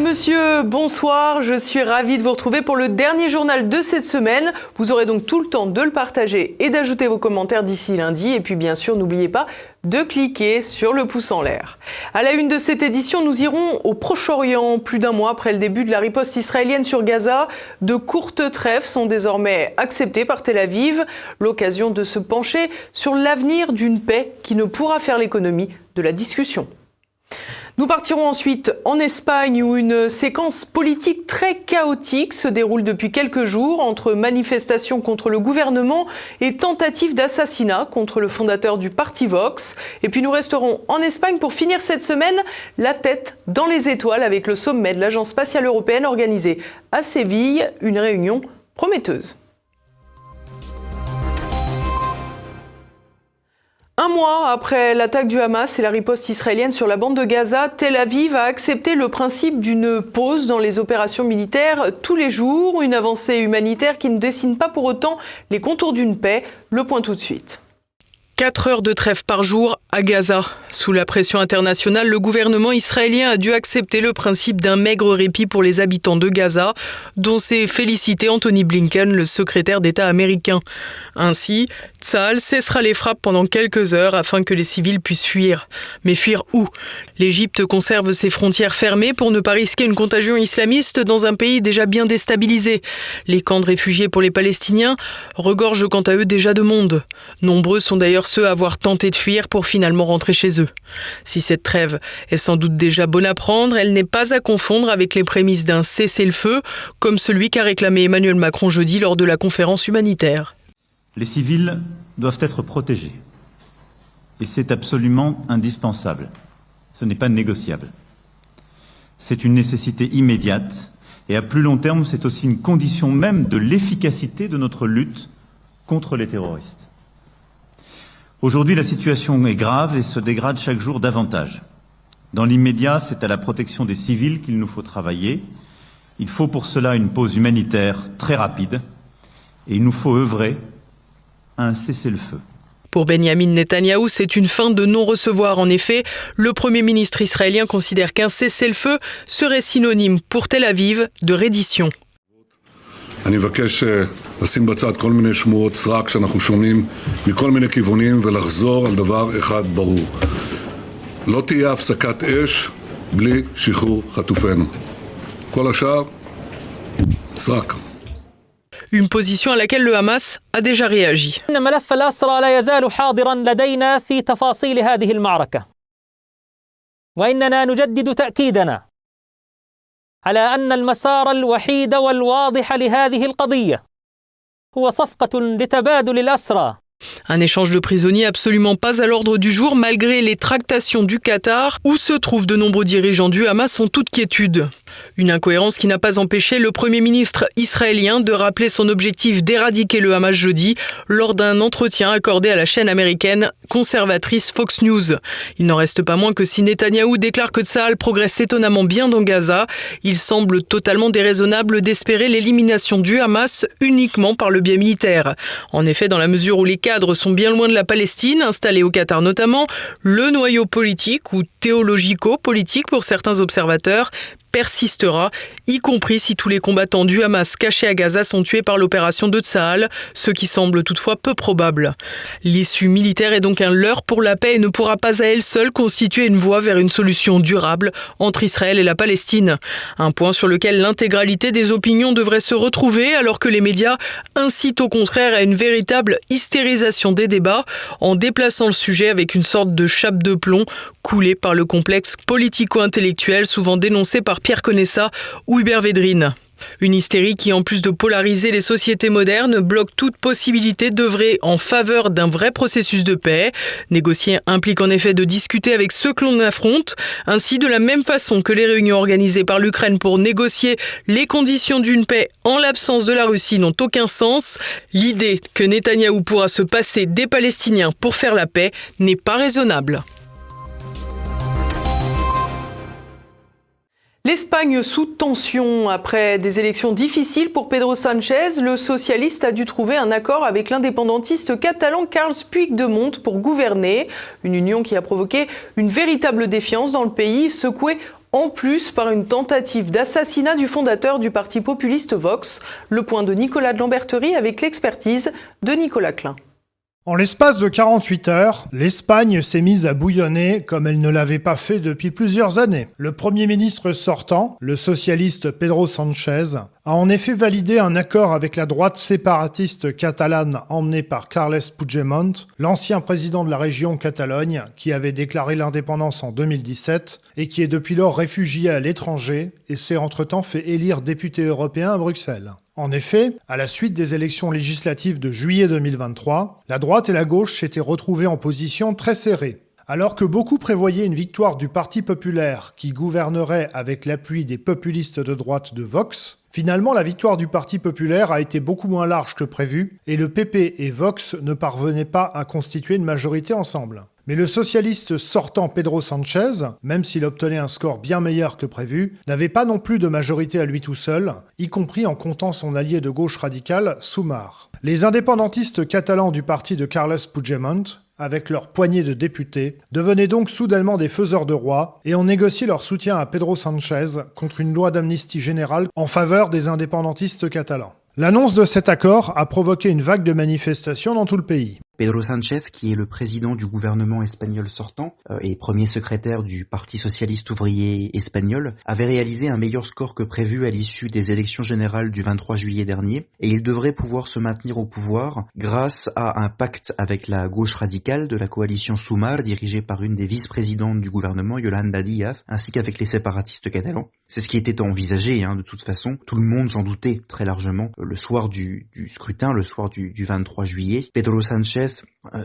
monsieur, bonsoir, je suis ravie de vous retrouver pour le dernier journal de cette semaine. Vous aurez donc tout le temps de le partager et d'ajouter vos commentaires d'ici lundi. Et puis bien sûr, n'oubliez pas de cliquer sur le pouce en l'air. À la une de cette édition, nous irons au Proche-Orient. Plus d'un mois après le début de la riposte israélienne sur Gaza, de courtes trêves sont désormais acceptées par Tel Aviv. L'occasion de se pencher sur l'avenir d'une paix qui ne pourra faire l'économie de la discussion. Nous partirons ensuite en Espagne où une séquence politique très chaotique se déroule depuis quelques jours entre manifestations contre le gouvernement et tentatives d'assassinat contre le fondateur du parti Vox. Et puis nous resterons en Espagne pour finir cette semaine la tête dans les étoiles avec le sommet de l'Agence spatiale européenne organisé à Séville, une réunion prometteuse. Un mois après l'attaque du Hamas et la riposte israélienne sur la bande de Gaza, Tel Aviv a accepté le principe d'une pause dans les opérations militaires tous les jours, une avancée humanitaire qui ne dessine pas pour autant les contours d'une paix. Le point tout de suite. 4 heures de trêve par jour à Gaza. Sous la pression internationale, le gouvernement israélien a dû accepter le principe d'un maigre répit pour les habitants de Gaza, dont s'est félicité Anthony Blinken, le secrétaire d'État américain. Ainsi, Tsahal cessera les frappes pendant quelques heures afin que les civils puissent fuir. Mais fuir où ? L'Égypte conserve ses frontières fermées pour ne pas risquer une contagion islamiste dans un pays déjà bien déstabilisé. Les camps de réfugiés pour les Palestiniens regorgent quant à eux déjà de monde. Nombreux sont d'ailleurs ceux à avoir tenté de fuir pour finalement rentrer chez eux. Si cette trêve est sans doute déjà bonne à prendre, elle n'est pas à confondre avec les prémices d'un cessez-le-feu, comme celui qu'a réclamé Emmanuel Macron jeudi lors de la conférence humanitaire. Les civils doivent être protégés. Et c'est absolument indispensable. Ce n'est pas négociable. C'est une nécessité immédiate et à plus long terme, c'est aussi une condition même de l'efficacité de notre lutte contre les terroristes. Aujourd'hui, la situation est grave et se dégrade chaque jour davantage. Dans l'immédiat, c'est à la protection des civils qu'il nous faut travailler. Il faut pour cela une pause humanitaire très rapide et il nous faut œuvrer à un cessez-le-feu. Pour Benyamin Netanyahou, c'est une fin de non-recevoir. En effet, le Premier ministre israélien considère qu'un cessez-le-feu serait synonyme pour Tel Aviv de reddition. לשים בצד כל מיני שמועות סרק שאנחנו שומעים מכל מיני כיוונים ולחזור על דבר אחד ברור. לא תהיה הפסקת אש בלי שחרור חטופינו. כל השאר, סרק. Une position à laquelle le Hamas a déjà réagi. ملف الأسرى لا يزال حاضرا لدينا في تفاصيل هذه المعركة. وإننا نجدد تأكيدنا على أن المسار الوحيد والواضح لهذه القضية هو صفقة لتبادل الأسرى. Un échange de prisonniers absolument pas à l'ordre du jour malgré les tractations du Qatar où se trouvent de nombreux dirigeants du Hamas en toute quiétude. Une incohérence qui n'a pas empêché le Premier ministre israélien de rappeler son objectif d'éradiquer le Hamas jeudi lors d'un entretien accordé à la chaîne américaine conservatrice Fox News. Il n'en reste pas moins que si Netanyahou déclare que Tsahal progresse étonnamment bien dans Gaza, il semble totalement déraisonnable d'espérer l'élimination du Hamas uniquement par le biais militaire. En effet, dans la mesure où les cadres sont bien loin de la Palestine, installés au Qatar notamment, le noyau politique ou théologico-politique pour certains observateurs persistera, y compris si tous les combattants du Hamas cachés à Gaza sont tués par l'opération de Tsahal, ce qui semble toutefois peu probable. L'issue militaire est donc un leurre pour la paix et ne pourra pas à elle seule constituer une voie vers une solution durable entre Israël et la Palestine. Un point sur lequel l'intégralité des opinions devrait se retrouver alors que les médias incitent au contraire à une véritable hystérisation des débats en déplaçant le sujet avec une sorte de chape de plomb coulée par le complexe politico-intellectuel souvent dénoncé par Pierre Conessa ou Hubert Védrine. Une hystérie qui, en plus de polariser les sociétés modernes, bloque toute possibilité d'œuvrer en faveur d'un vrai processus de paix. Négocier implique en effet de discuter avec ceux que l'on affronte. Ainsi, de la même façon que les réunions organisées par l'Ukraine pour négocier les conditions d'une paix en l'absence de la Russie n'ont aucun sens, l'idée que Netanyahou pourra se passer des Palestiniens pour faire la paix n'est pas raisonnable. L'Espagne sous tension. Après des élections difficiles pour Pedro Sánchez, le socialiste a dû trouver un accord avec l'indépendantiste catalan Carles Puigdemont pour gouverner. Une union qui a provoqué une véritable défiance dans le pays, secoué en plus par une tentative d'assassinat du fondateur du parti populiste Vox. Le point de Nicolas de Lamberterie avec l'expertise de Nicolas Klein. En l'espace de 48 heures, l'Espagne s'est mise à bouillonner comme elle ne l'avait pas fait depuis plusieurs années. Le Premier ministre sortant, le socialiste Pedro Sánchez, a en effet validé un accord avec la droite séparatiste catalane emmenée par Carles Puigdemont, l'ancien président de la région Catalogne, qui avait déclaré l'indépendance en 2017 et qui est depuis lors réfugié à l'étranger et s'est entre-temps fait élire député européen à Bruxelles. En effet, à la suite des élections législatives de juillet 2023, la droite et la gauche s'étaient retrouvées en position très serrée. Alors que beaucoup prévoyaient une victoire du Parti populaire qui gouvernerait avec l'appui des populistes de droite de Vox, finalement la victoire du Parti populaire a été beaucoup moins large que prévu et le PP et Vox ne parvenaient pas à constituer une majorité ensemble. Mais le socialiste sortant Pedro Sánchez, même s'il obtenait un score bien meilleur que prévu, n'avait pas non plus de majorité à lui tout seul, y compris en comptant son allié de gauche radicale, Sumar. Les indépendantistes catalans du parti de Carles Puigdemont, avec leur poignée de députés, devenaient donc soudainement des faiseurs de roi et ont négocié leur soutien à Pedro Sánchez contre une loi d'amnistie générale en faveur des indépendantistes catalans. L'annonce de cet accord a provoqué une vague de manifestations dans tout le pays. Pedro Sánchez, qui est le président du gouvernement espagnol sortant et premier secrétaire du Parti socialiste ouvrier espagnol, avait réalisé un meilleur score que prévu à l'issue des élections générales du 23 juillet dernier, et il devrait pouvoir se maintenir au pouvoir grâce à un pacte avec la gauche radicale de la coalition Sumar, dirigée par une des vice-présidentes du gouvernement, Yolanda Díaz, ainsi qu'avec les séparatistes catalans. C'est ce qui était envisagé, de toute façon. Tout le monde s'en doutait très largement. Le soir du scrutin, le soir du 23 juillet, Pedro Sánchez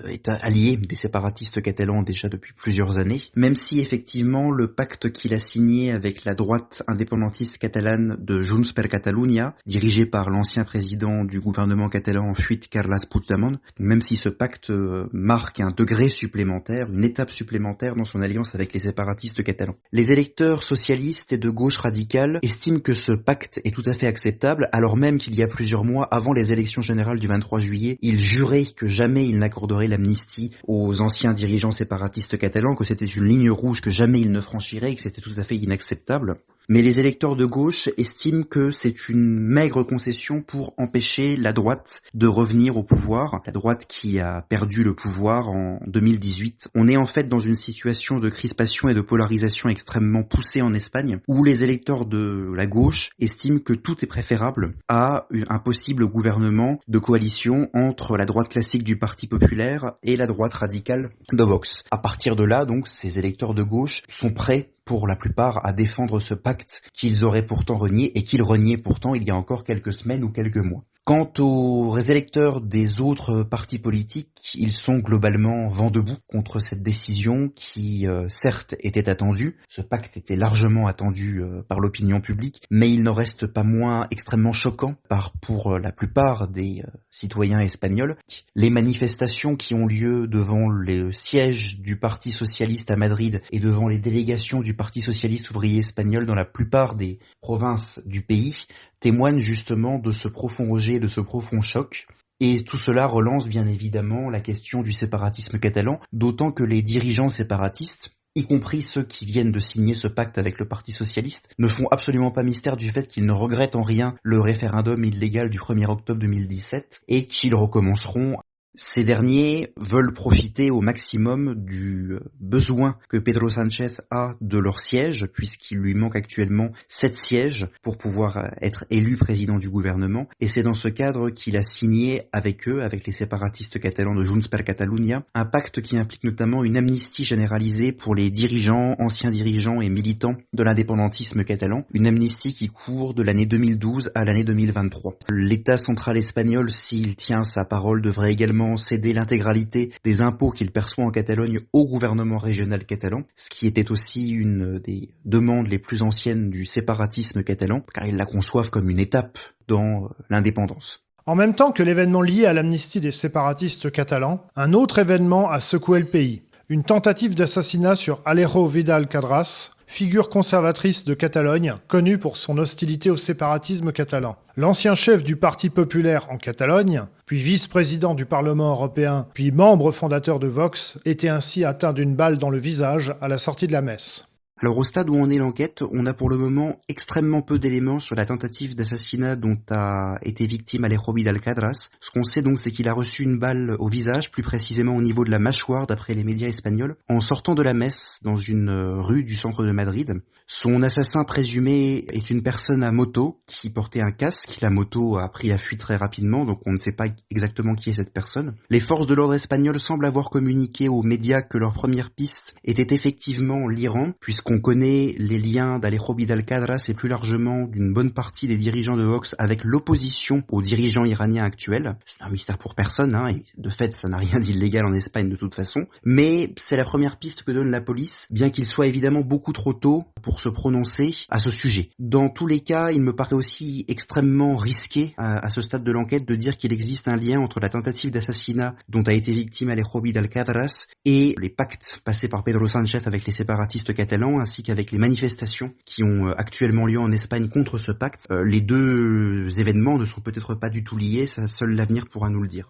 est allié des séparatistes catalans déjà depuis plusieurs années, même si effectivement le pacte qu'il a signé avec la droite indépendantiste catalane de Junts per Catalunya, dirigé par l'ancien président du gouvernement catalan en fuite Carles Puigdemont, même si ce pacte marque un degré supplémentaire, une étape supplémentaire dans son alliance avec les séparatistes catalans. Les électeurs socialistes et de gauche radicale estiment que ce pacte est tout à fait acceptable, alors même qu'il y a plusieurs mois, avant les élections générales du 23 juillet, ils juraient que jamais ils n'accorderaient l'amnistie aux anciens dirigeants séparatistes catalans, que c'était une ligne rouge que jamais ils ne franchiraient et que c'était tout à fait inacceptable. Mais les électeurs de gauche estiment que c'est une maigre concession pour empêcher la droite de revenir au pouvoir, la droite qui a perdu le pouvoir en 2018. On est en fait dans une situation de crispation et de polarisation extrêmement poussée en Espagne, où les électeurs de la gauche estiment que tout est préférable à un possible gouvernement de coalition entre la droite classique du Parti populaire et la droite radicale de Vox. À partir de là, donc, ces électeurs de gauche sont prêts pour la plupart à défendre ce pacte qu'ils auraient pourtant renié et qu'ils reniaient pourtant il y a encore quelques semaines ou quelques mois. Quant aux électeurs des autres partis politiques, ils sont globalement vent debout contre cette décision qui, certes, était attendue. Ce pacte était largement attendu par l'opinion publique, mais il n'en reste pas moins extrêmement choquant pour la plupart des citoyens espagnols. Les manifestations qui ont lieu devant les sièges du Parti socialiste à Madrid et devant les délégations du Parti socialiste ouvrier espagnol dans la plupart des provinces du pays témoignent justement de ce profond rejet, de ce profond choc. Et tout cela relance bien évidemment la question du séparatisme catalan, d'autant que les dirigeants séparatistes, y compris ceux qui viennent de signer ce pacte avec le Parti socialiste, ne font absolument pas mystère du fait qu'ils ne regrettent en rien le référendum illégal du 1er octobre 2017 et qu'ils recommenceront. Ces derniers veulent profiter au maximum du besoin que Pedro Sánchez a de leur siège, puisqu'il lui manque actuellement 7 sièges pour pouvoir être élu président du gouvernement. Et c'est dans ce cadre qu'il a signé avec eux, avec les séparatistes catalans de Junts per Catalunya, un pacte qui implique notamment une amnistie généralisée pour les dirigeants, anciens dirigeants et militants de l'indépendantisme catalan. Une amnistie qui court de l'année 2012 à l'année 2023. L'État central espagnol, s'il tient sa parole, devrait également céder l'intégralité des impôts qu'il perçoit en Catalogne au gouvernement régional catalan, ce qui était aussi une des demandes les plus anciennes du séparatisme catalan, car ils la conçoivent comme une étape dans l'indépendance. En même temps que l'événement lié à l'amnistie des séparatistes catalans, un autre événement a secoué le pays. Une tentative d'assassinat sur Alejo Vidal Quadras, figure conservatrice de Catalogne, connue pour son hostilité au séparatisme catalan. L'ancien chef du Parti populaire en Catalogne, puis vice-président du Parlement européen, puis membre fondateur de Vox, était ainsi atteint d'une balle dans le visage à la sortie de la messe. Alors au stade où en est l'enquête, on a pour le moment extrêmement peu d'éléments sur la tentative d'assassinat dont a été victime Alejo Vidal-Quadras. Ce qu'on sait donc, c'est qu'il a reçu une balle au visage, plus précisément au niveau de la mâchoire d'après les médias espagnols, en sortant de la messe dans une rue du centre de Madrid. Son assassin présumé est une personne à moto qui portait un casque. La moto a pris la fuite très rapidement, donc on ne sait pas exactement qui est cette personne. Les forces de l'ordre espagnoles semblent avoir communiqué aux médias que leur première piste était effectivement l'Iran, puisqu'on connaît les liens d'Alejo Vidal-Quadras et plus largement d'une bonne partie des dirigeants de Vox avec l'opposition aux dirigeants iraniens actuels. C'est un mystère pour personne, et de fait ça n'a rien d'illégal en Espagne de toute façon, mais c'est la première piste que donne la police, bien qu'il soit évidemment beaucoup trop tôt pour se prononcer à ce sujet. Dans tous les cas, il me paraît aussi extrêmement risqué à ce stade de l'enquête de dire qu'il existe un lien entre la tentative d'assassinat dont a été victime Alejo Vidal-Quadras et les pactes passés par Pedro Sánchez avec les séparatistes catalans ainsi qu'avec les manifestations qui ont actuellement lieu en Espagne contre ce pacte. Les deux événements ne sont peut-être pas du tout liés, ça, seul l'avenir pourra nous le dire.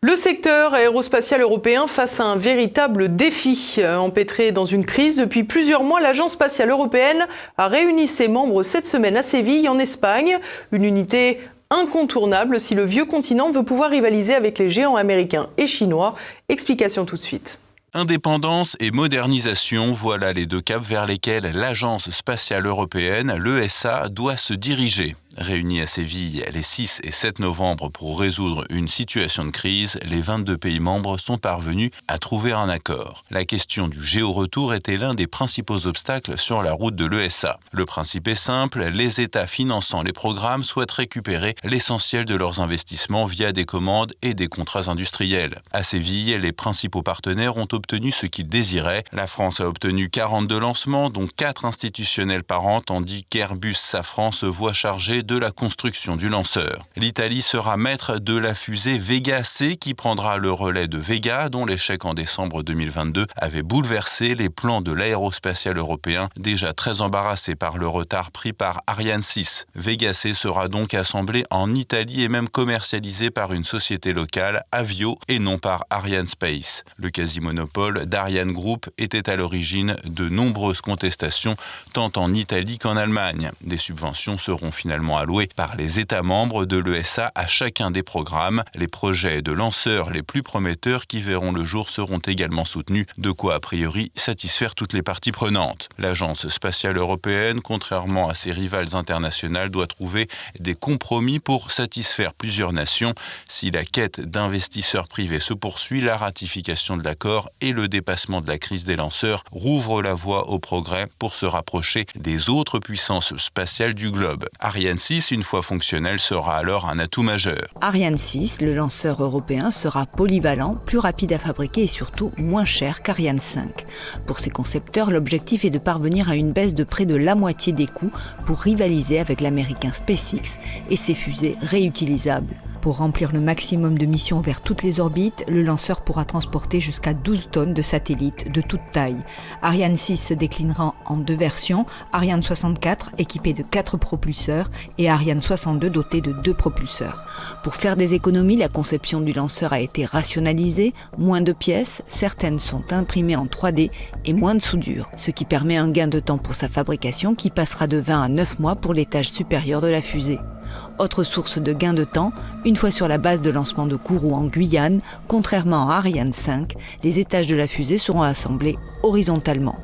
Le secteur aérospatial européen face à un véritable défi. Empêtré dans une crise depuis plusieurs mois, l'Agence spatiale européenne a réuni ses membres cette semaine à Séville, en Espagne. Une unité incontournable si le vieux continent veut pouvoir rivaliser avec les géants américains et chinois. Explication tout de suite. Indépendance et modernisation, voilà les deux caps vers lesquels l'Agence spatiale européenne, l'ESA, doit se diriger. Réunis à Séville les 6 et 7 novembre pour résoudre une situation de crise, les 22 pays membres sont parvenus à trouver un accord. La question du géoretour était l'un des principaux obstacles sur la route de l'ESA. Le principe est simple, les États finançant les programmes souhaitent récupérer l'essentiel de leurs investissements via des commandes et des contrats industriels. À Séville, les principaux partenaires ont obtenu ce qu'ils désiraient. La France a obtenu 42 lancements, dont 4 institutionnels par an, tandis qu'Airbus Safran se voit chargé de la construction du lanceur. L'Italie sera maître de la fusée Vega C qui prendra le relais de Vega, dont l'échec en décembre 2022 avait bouleversé les plans de l'aérospatial européen, déjà très embarrassé par le retard pris par Ariane 6. Vega C sera donc assemblé en Italie et même commercialisé par une société locale, Avio, et non par Ariane Space. Le quasi-monopole d'Ariane Group était à l'origine de nombreuses contestations, tant en Italie qu'en Allemagne. Des subventions seront finalement alloués par les États membres de l'ESA à chacun des programmes. Les projets de lanceurs les plus prometteurs qui verront le jour seront également soutenus, de quoi a priori satisfaire toutes les parties prenantes. L'Agence spatiale européenne, contrairement à ses rivales internationales, doit trouver des compromis pour satisfaire plusieurs nations. Si la quête d'investisseurs privés se poursuit, la ratification de l'accord et le dépassement de la crise des lanceurs rouvrent la voie au progrès pour se rapprocher des autres puissances spatiales du globe. Ariane 6, une fois fonctionnel, sera alors un atout majeur. Ariane 6, le lanceur européen, sera polyvalent, plus rapide à fabriquer et surtout moins cher qu'Ariane 5. Pour ses concepteurs, l'objectif est de parvenir à une baisse de près de la moitié des coûts pour rivaliser avec l'américain SpaceX et ses fusées réutilisables. Pour remplir le maximum de missions vers toutes les orbites, le lanceur pourra transporter jusqu'à 12 tonnes de satellites de toute taille. Ariane 6 se déclinera en 2 versions, Ariane 64 équipée de 4 propulseurs et Ariane 62 dotée de 2 propulseurs. Pour faire des économies, la conception du lanceur a été rationalisée, moins de pièces, certaines sont imprimées en 3D et moins de soudure, ce qui permet un gain de temps pour sa fabrication qui passera de 20 à 9 mois pour l'étage supérieur de la fusée. Autre source de gain de temps, une fois sur la base de lancement de Kourou en Guyane, contrairement à Ariane 5, les étages de la fusée seront assemblés horizontalement.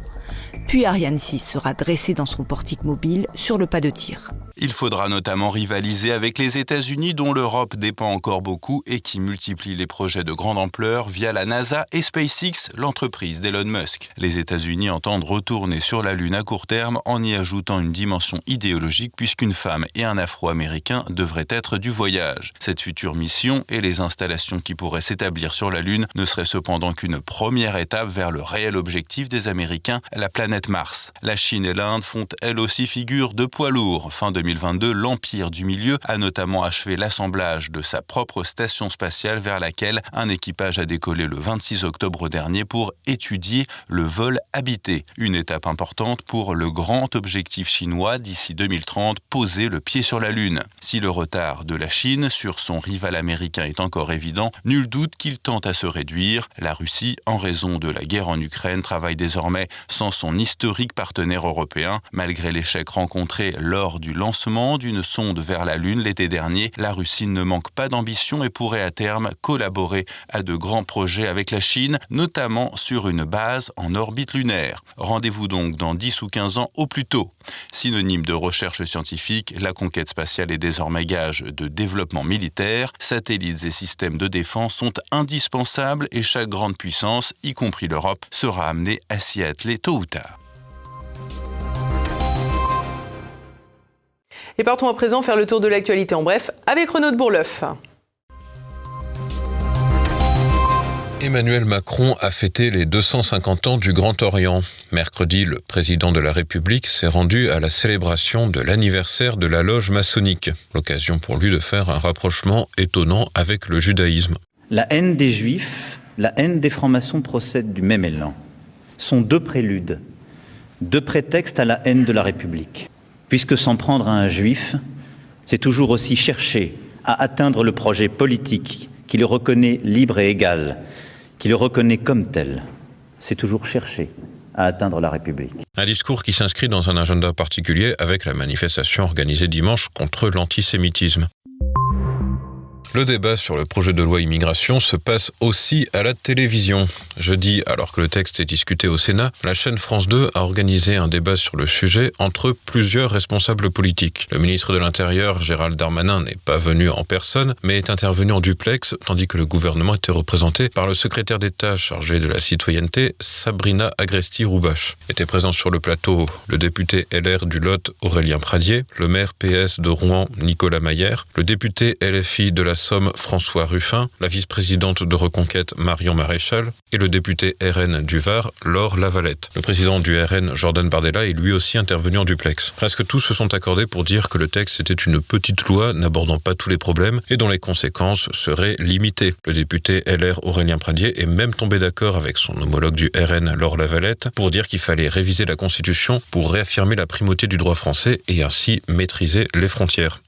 Puis Ariane 6 sera dressée dans son portique mobile sur le pas de tir. Il faudra notamment rivaliser avec les États-Unis dont l'Europe dépend encore beaucoup et qui multiplient les projets de grande ampleur via la NASA et SpaceX, l'entreprise d'Elon Musk. Les États-Unis entendent retourner sur la Lune à court terme en y ajoutant une dimension idéologique puisqu'une femme et un Afro-Américain devraient être du voyage. Cette future mission et les installations qui pourraient s'établir sur la Lune ne seraient cependant qu'une première étape vers le réel objectif des Américains, la planète Mars. La Chine et l'Inde font elles aussi figure de poids lourd. Fin 2020, 2022, l'Empire du Milieu a notamment achevé l'assemblage de sa propre station spatiale vers laquelle un équipage a décollé le 26 octobre dernier pour étudier le vol habité. Une étape importante pour le grand objectif chinois d'ici 2030, poser le pied sur la Lune. Si le retard de la Chine sur son rival américain est encore évident, nul doute qu'il tente à se réduire. La Russie, en raison de la guerre en Ukraine, travaille désormais sans son historique partenaire européen. Malgré l'échec rencontré lors du lancement d'une sonde vers la Lune l'été dernier, la Russie ne manque pas d'ambition et pourrait à terme collaborer à de grands projets avec la Chine, notamment sur une base en orbite lunaire. Rendez-vous donc dans 10 ou 15 ans au plus tôt. Synonyme de recherche scientifique, la conquête spatiale est désormais gage de développement militaire. Satellites et systèmes de défense sont indispensables et chaque grande puissance, y compris l'Europe, sera amenée à s'y atteler tôt ou tard. Et partons à présent faire le tour de l'actualité en bref avec Renaud de Bourleuf. Emmanuel Macron a fêté les 250 ans du Grand Orient. Mercredi, le président de la République s'est rendu à la célébration de l'anniversaire de la loge maçonnique. L'occasion pour lui de faire un rapprochement étonnant avec le judaïsme. La haine des Juifs, la haine des francs-maçons procèdent du même élan. Sont deux préludes, deux prétextes à la haine de la République. Puisque s'en prendre à un Juif, c'est toujours aussi chercher à atteindre le projet politique qui le reconnaît libre et égal, qui le reconnaît comme tel. C'est toujours chercher à atteindre la République. Un discours qui s'inscrit dans un agenda particulier avec la manifestation organisée dimanche contre l'antisémitisme. Le débat sur le projet de loi immigration se passe aussi à la télévision. Jeudi, alors que le texte est discuté au Sénat, la chaîne France 2 a organisé un débat sur le sujet entre plusieurs responsables politiques. Le ministre de l'Intérieur, Gérald Darmanin, n'est pas venu en personne, mais est intervenu en duplex, tandis que le gouvernement était représenté par le secrétaire d'État chargé de la citoyenneté, Sabrina Agresti-Roubache. Étaient présents sur le plateau le député LR du Lot, Aurélien Pradier, le maire PS de Rouen, Nicolas Mayer, le député LFI de la Somme, François Ruffin, la vice-présidente de Reconquête, Marion Maréchal, et le député RN du Var, Laure Lavalette. Le président du RN, Jordan Bardella, est lui aussi intervenu en duplex. Presque tous se sont accordés pour dire que le texte était une petite loi n'abordant pas tous les problèmes et dont les conséquences seraient limitées. Le député LR Aurélien Pradier est même tombé d'accord avec son homologue du RN, Laure Lavalette, pour dire qu'il fallait réviser la Constitution pour réaffirmer la primauté du droit français et ainsi maîtriser les frontières.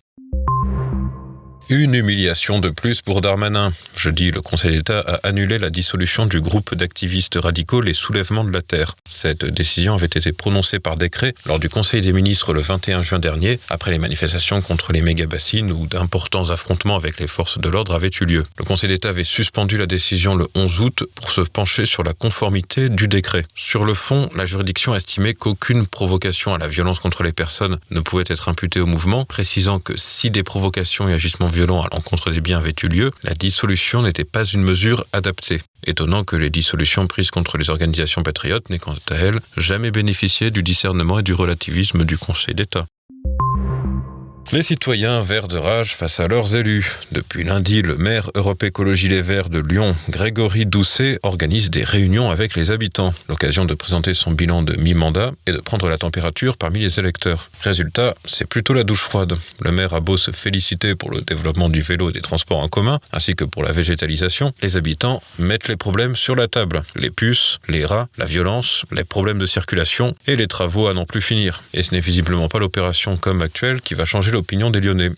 Une humiliation de plus pour Darmanin. Jeudi, le Conseil d'État a annulé la dissolution du groupe d'activistes radicaux Les Soulèvements de la Terre. Cette décision avait été prononcée par décret lors du Conseil des ministres le 21 juin dernier, après les manifestations contre les méga-bassines où d'importants affrontements avec les forces de l'ordre avaient eu lieu. Le Conseil d'État avait suspendu la décision le 11 août pour se pencher sur la conformité du décret. Sur le fond, la juridiction a estimé qu'aucune provocation à la violence contre les personnes ne pouvait être imputée au mouvement, précisant que si des provocations et agissements violents à l'encontre des biens avaient eu lieu, la dissolution n'était pas une mesure adaptée. Étonnant que les dissolutions prises contre les organisations patriotes n'aient quant à elles jamais bénéficié du discernement et du relativisme du Conseil d'État. Les citoyens verts de rage face à leurs élus. Depuis lundi, le maire Europe Écologie Les Verts de Lyon, Grégory Doucet, organise des réunions avec les habitants. L'occasion de présenter son bilan de mi-mandat et de prendre la température parmi les électeurs. Résultat, c'est plutôt la douche froide. Le maire a beau se féliciter pour le développement du vélo et des transports en commun, ainsi que pour la végétalisation, les habitants mettent les problèmes sur la table. Les puces, les rats, la violence, les problèmes de circulation et les travaux à n'en plus finir. Et ce n'est visiblement pas l'opération comme actuelle qui va changer l'opinion des Lyonnais.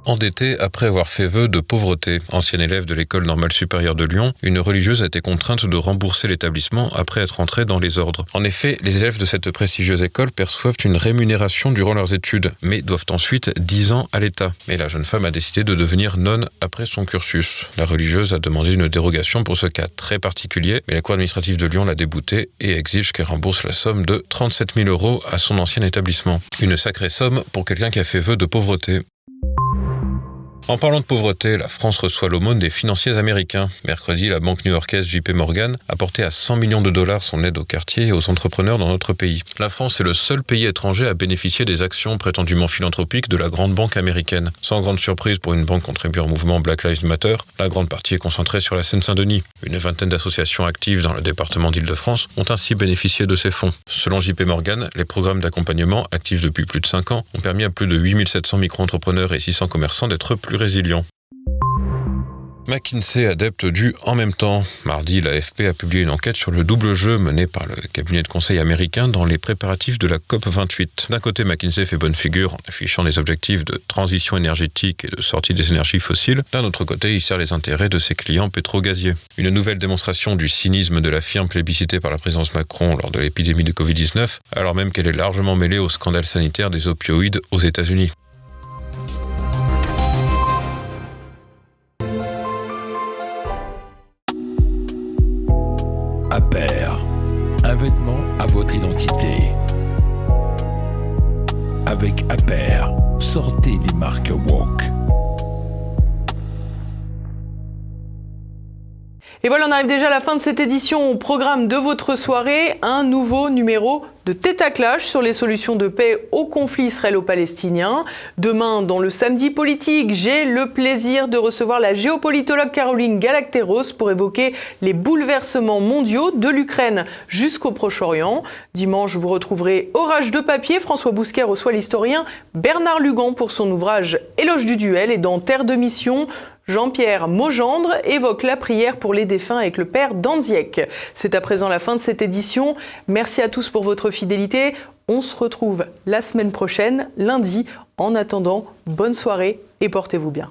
Endettée après avoir fait vœu de pauvreté. Ancienne élève de l'école normale supérieure de Lyon, une religieuse a été contrainte de rembourser l'établissement après être entrée dans les ordres. En effet, les élèves de cette prestigieuse école perçoivent une rémunération durant leurs études, mais doivent ensuite 10 ans à l'État. Mais la jeune femme a décidé de devenir nonne après son cursus. La religieuse a demandé une dérogation pour ce cas très particulier, mais la cour administrative de Lyon l'a déboutée et exige qu'elle rembourse la somme de 37 000 € à son ancien établissement. Une sacrée somme pour quelqu'un qui a fait vœu de pauvreté. En parlant de pauvreté, la France reçoit l'aumône des financiers américains. Mercredi, la banque new-yorkaise JP Morgan a porté à 100 millions de dollars son aide aux quartiers et aux entrepreneurs dans notre pays. La France est le seul pays étranger à bénéficier des actions prétendument philanthropiques de la grande banque américaine. Sans grande surprise pour une banque contribuant au mouvement Black Lives Matter, la grande partie est concentrée sur la Seine-Saint-Denis. Une vingtaine d'associations actives dans le département d'Île-de-France ont ainsi bénéficié de ces fonds. Selon JP Morgan, les programmes d'accompagnement, actifs depuis plus de 5 ans, ont permis à plus de 8700 micro-entrepreneurs et 600 commerçants d'être plus résilients. McKinsey, adepte du « en même temps ». Mardi, l'AFP a publié une enquête sur le double jeu mené par le cabinet de conseil américain dans les préparatifs de la COP28. D'un côté, McKinsey fait bonne figure en affichant des objectifs de transition énergétique et de sortie des énergies fossiles. D'un autre côté, il sert les intérêts de ses clients pétro-gaziers. Une nouvelle démonstration du cynisme de la firme plébiscitée par la présidence Macron lors de l'épidémie de Covid-19, alors même qu'elle est largement mêlée au scandale sanitaire des opioïdes aux États-Unis. Aper, un vêtement à votre identité. Avec Aper, sortez des marques woke. Et voilà, on arrive déjà à la fin de cette édition. Au programme de votre soirée, un nouveau numéro de Tête à Clash sur les solutions de paix au conflit israélo-palestinien. Demain, dans le Samedi politique, j'ai le plaisir de recevoir la géopolitologue Caroline Galacteros pour évoquer les bouleversements mondiaux de l'Ukraine jusqu'au Proche-Orient. Dimanche, vous retrouverez Orage de papier. François Bousquet reçoit l'historien Bernard Lugan pour son ouvrage Éloge du duel. Et dans Terre de mission, Jean-Pierre Maugendre évoque la prière pour les défunts avec le père Danziek. C'est à présent la fin de cette édition. Merci à tous pour votre fidélité. On se retrouve la semaine prochaine, lundi. En attendant, bonne soirée et portez-vous bien.